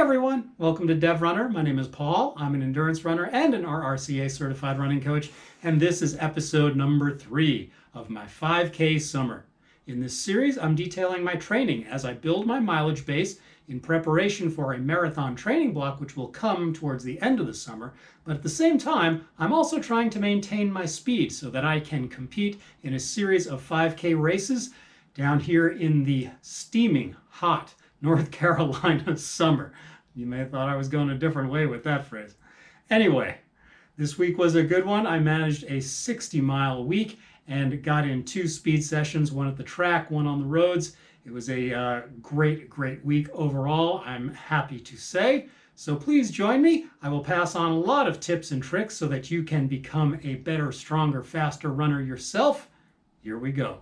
everyone, welcome to DevRunner. My name is Paul. I'm an endurance runner and an RRCA certified running coach, and this is episode number 3 of my 5K summer. In this series, I'm detailing my training as I build my mileage base in preparation for a marathon training block which will come towards the end of the summer, but at the same time, I'm also trying to maintain my speed so that I can compete in a series of 5K races down here in the steaming hot North Carolina summer. You may have thought I was going a different way with that phrase. Anyway, this week was a good one. I managed a 60-mile week and got in 2 speed sessions, one at the track, one on the roads. It was a great week overall, I'm happy to say. So please join me. I will pass on a lot of tips and tricks so that you can become a better, stronger, faster runner yourself. Here we go.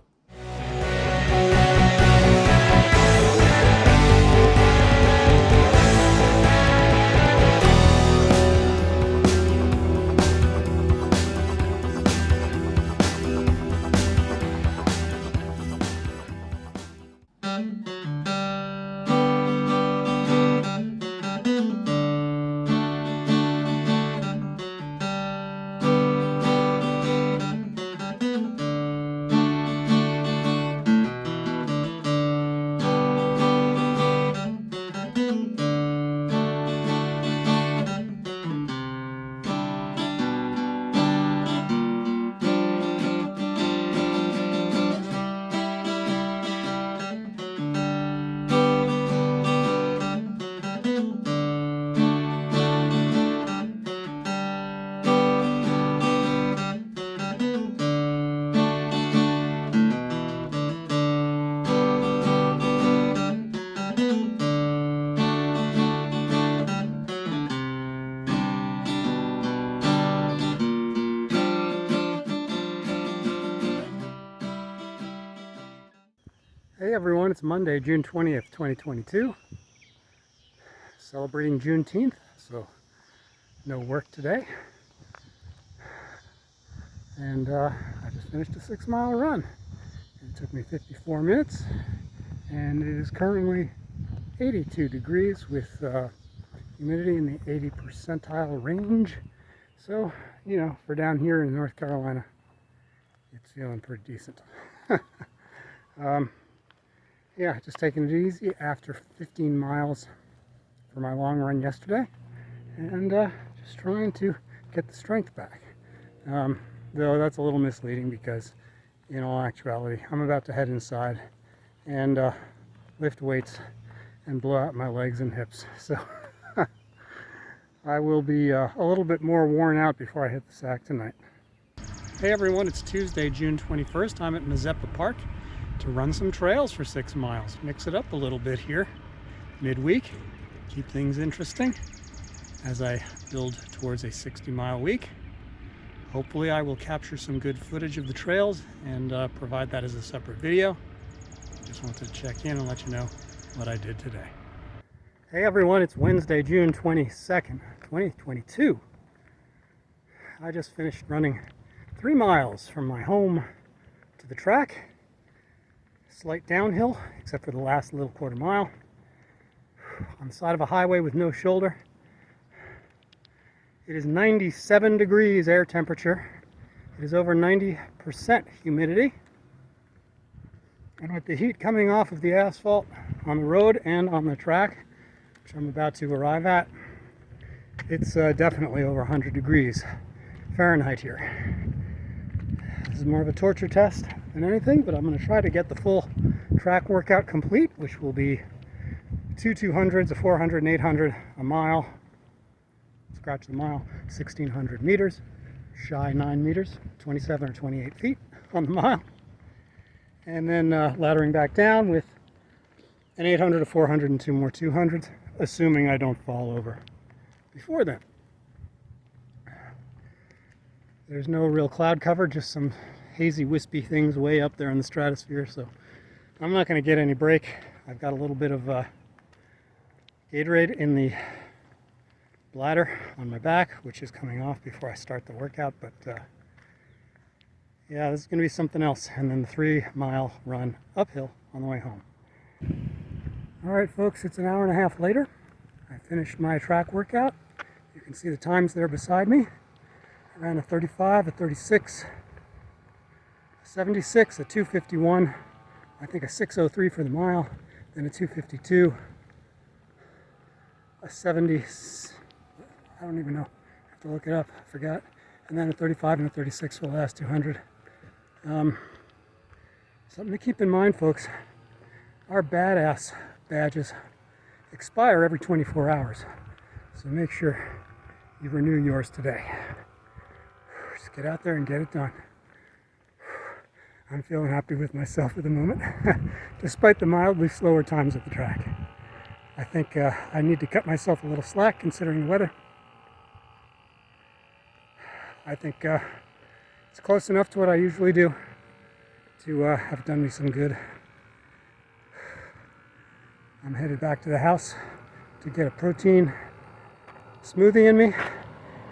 Hey everyone, it's Monday, June 20th, 2022. Celebrating Juneteenth, so no work today. And I just finished a 6-mile run. It took me 54 minutes, and it is currently 82 degrees with humidity in the 80 percentile range. So, you know, for down here in North Carolina, it's feeling pretty decent. Yeah, just taking it easy after 15 miles for my long run yesterday, and just trying to get the strength back. Though that's a little misleading because in all actuality, I'm about to head inside and lift weights and blow out my legs and hips. So I will be a little bit more worn out before I hit the sack tonight. Hey everyone, it's Tuesday, June 21st. I'm at Mazeppa Park to run some trails for 6 miles. Mix it up a little bit here midweek, keep things interesting as I build towards a 60-mile week. Hopefully I will capture some good footage of the trails and provide that as a separate video. Just want to check in and let you know what I did today. Hey everyone, it's Wednesday, June 22nd, 2022. I just finished running 3 miles from my home to the track. Slight downhill, except for the last little quarter mile. On the side of a highway with no shoulder. It is 97 degrees air temperature. It is over 90% humidity. And with the heat coming off of the asphalt on the road and on the track, which I'm about to arrive at, it's definitely over 100 degrees Fahrenheit here. This is more of a torture test than anything, but I'm going to try to get the full track workout complete, which will be 2 200s, a 400 and 800 a mile. Scratch the mile, 1,600 meters, shy 9 meters, 27 or 28 feet on the mile. And then laddering back down with an 800, a 400, and 2 more 200s, assuming I don't fall over before then. There's no real cloud cover, just some hazy, wispy things way up there in the stratosphere, so I'm not going to get any break. I've got a little bit of Gatorade in the bladder on my back, which is coming off before I start the workout, but yeah, this is going to be something else. And then the 3-mile run uphill on the way home. All right, folks, it's an hour and a half later. I finished my track workout. You can see the times there beside me. I ran a 35, a 36, a 76, a 251, I think a 603 for the mile, then a 252, a 70, I don't even know, I have to look it up, I forgot, and then a 35 and a 36 for the last 200. Something to keep in mind, folks, our badass badges expire every 24 hours, so make sure you renew yours today. Just get out there and get it done. I'm feeling happy with myself at the moment, despite the mildly slower times at the track. I think I need to cut myself a little slack considering the weather. I think it's close enough to what I usually do to have done me some good. I'm headed back to the house to get a protein smoothie in me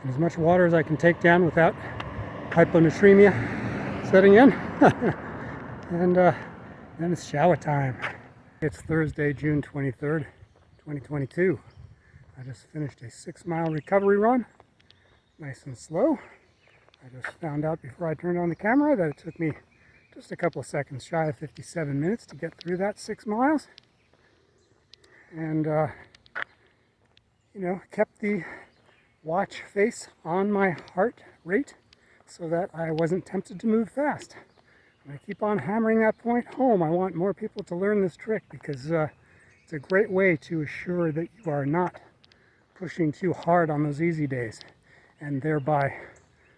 and as much water as I can take down without hyponatremia setting in. And then it's shower time. It's Thursday, June 23rd, 2022. I just finished a 6-mile recovery run, nice and slow. I just found out before I turned on the camera that it took me just a couple of seconds shy of 57 minutes to get through that 6 miles. And, kept the watch face on my heart rate so that I wasn't tempted to move fast. I keep on hammering that point home. I want more people to learn this trick because it's a great way to assure that you are not pushing too hard on those easy days and thereby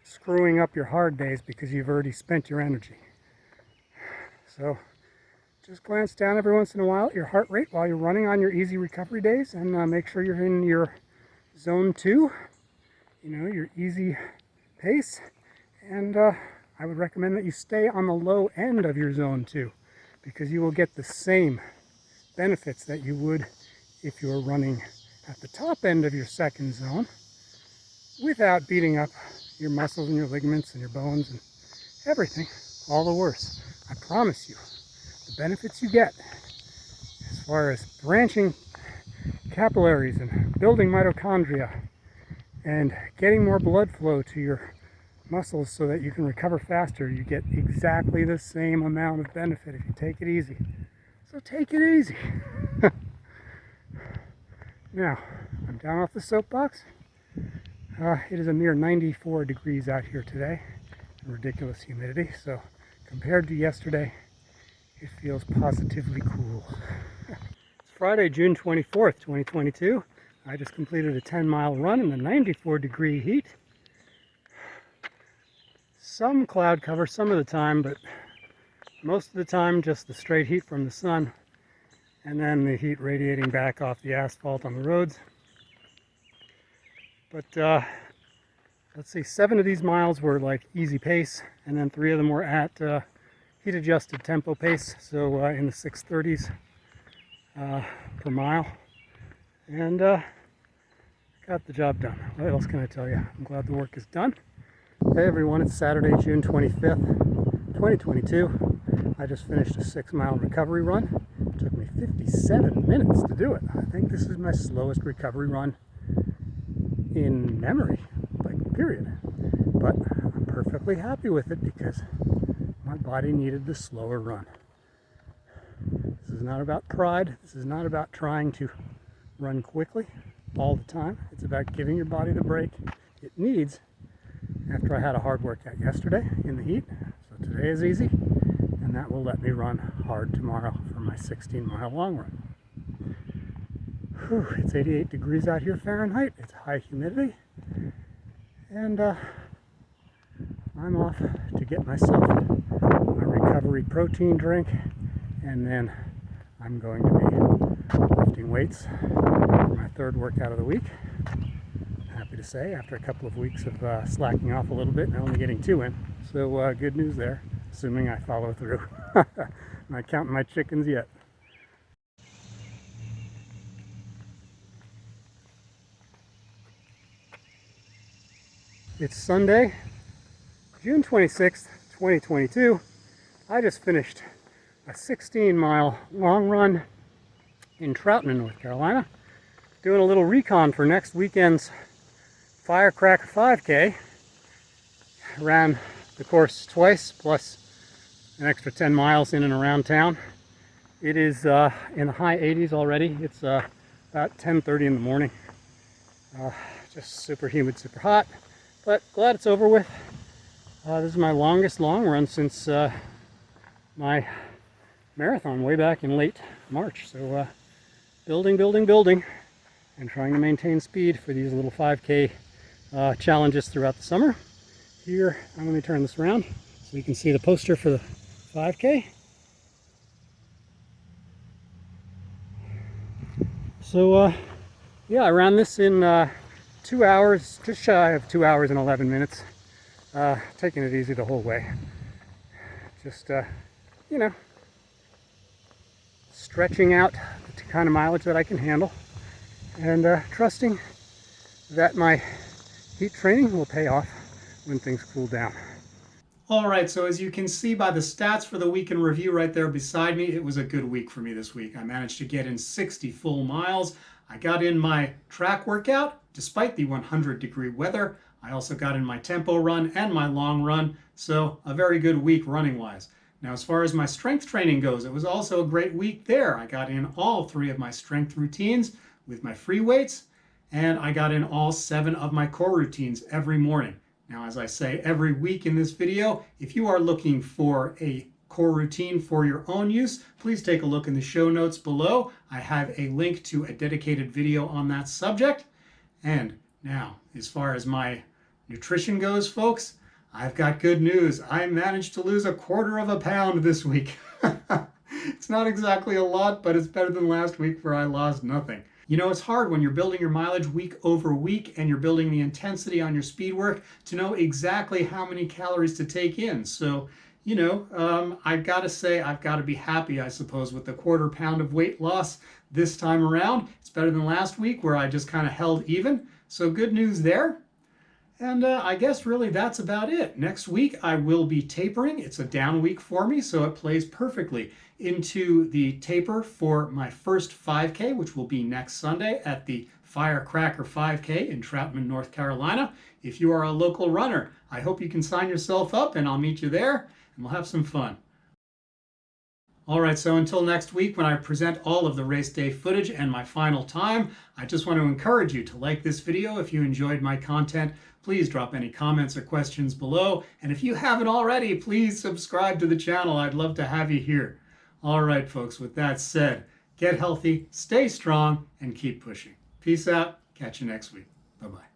screwing up your hard days because you've already spent your energy. So just glance down every once in a while at your heart rate while you're running on your easy recovery days and make sure you're in your zone 2, your easy pace. And I would recommend that you stay on the low end of your zone 2 because you will get the same benefits that you would if you were running at the top end of your second zone without beating up your muscles and your ligaments and your bones and everything, all the worse. I promise you, the benefits you get as far as branching capillaries and building mitochondria and getting more blood flow to your muscles so that you can recover faster, you get exactly the same amount of benefit if you take it easy. So take it easy. Now, I'm down off the soapbox. It is a mere 94 degrees out here today and ridiculous humidity, so compared to yesterday, it feels positively cool. It's Friday, June 24th, 2022. I just completed a 10-mile run in the 94-degree heat. Some cloud cover some of the time, but most of the time just the straight heat from the sun and then the heat radiating back off the asphalt on the roads. But let's see, 7 of these miles were like easy pace, and then 3 of them were at heat adjusted tempo pace, so in the 6:30s per mile, and got the job done. What else can I tell you? I'm glad the work is done. Hey everyone, it's Saturday, June 25th, 2022. I just finished a 6-mile recovery run. It took me 57 minutes to do it. I think this is my slowest recovery run in memory, like period. But I'm perfectly happy with it because my body needed the slower run. This is not about pride. This is not about trying to run quickly all the time. It's about giving your body the break it needs after I had a hard workout yesterday in the heat. So today is easy, and that will let me run hard tomorrow for my 16-mile long run. Whew, it's 88 degrees out here Fahrenheit. It's high humidity, and I'm off to get myself a recovery protein drink, and then I'm going to be lifting weights for my 3rd workout of the week. Happy to say, after a couple of weeks of slacking off a little bit and only getting 2 in. So good news there, assuming I follow through. I'm not counting my chickens yet. It's Sunday, June 26th, 2022. I just finished a 16-mile long run in Troutman, North Carolina. doing a little recon for next weekend's Firecracker 5K. Ran the course twice, plus an extra 10 miles in and around town. It is in the high 80s already. It's about 10:30 in the morning. Just super humid, super hot, but glad it's over with. This is my longest long run since my marathon way back in late March. So building, and trying to maintain speed for these little 5K challenges throughout the summer. Here, I'm going to turn this around so you can see the poster for the 5K. So yeah, I ran this in 2 hours, just shy of 2 hours and 11 minutes. Taking it easy the whole way. Just, you know, stretching out the kind of mileage that I can handle, and trusting that my heat training will pay off when things cool down. All right, so as you can see by the stats for the week in review right there beside me, it was a good week for me this week. I managed to get in 60 full miles. I got in my track workout despite the 100-degree weather. I also got in my tempo run and my long run, so a very good week running-wise. Now, as far as my strength training goes, it was also a great week there. I got in all 3 of my strength routines with my free weights, and I got in all 7 of my core routines every morning. Now, as I say every week in this video, if you are looking for a core routine for your own use, please take a look in the show notes below. I have a link to a dedicated video on that subject. And now, as far as my nutrition goes, folks, I've got good news. I managed to lose 1/4 pound this week. It's not exactly a lot, but it's better than last week where I lost nothing. You know, it's hard when you're building your mileage week over week and you're building the intensity on your speed work to know exactly how many calories to take in. So, you know, I've got to say, I've got to be happy, I suppose, with the 1/4 pound of weight loss this time around. It's better than last week where I just kind of held even. So good news there. And I guess really that's about it. Next week I will be tapering. It's a down week for me, so it plays perfectly into the taper for my first 5K, which will be next Sunday at the Firecracker 5K in Troutman, North Carolina. If you are a local runner, I hope you can sign yourself up and I'll meet you there and we'll have some fun. All right, so until next week when I present all of the race day footage and my final time, I just want to encourage you to like this video if you enjoyed my content. Please drop any comments or questions below. And if you haven't already, please subscribe to the channel. I'd love to have you here. All right, folks, with that said, get healthy, stay strong, and keep pushing. Peace out. Catch you next week. Bye-bye.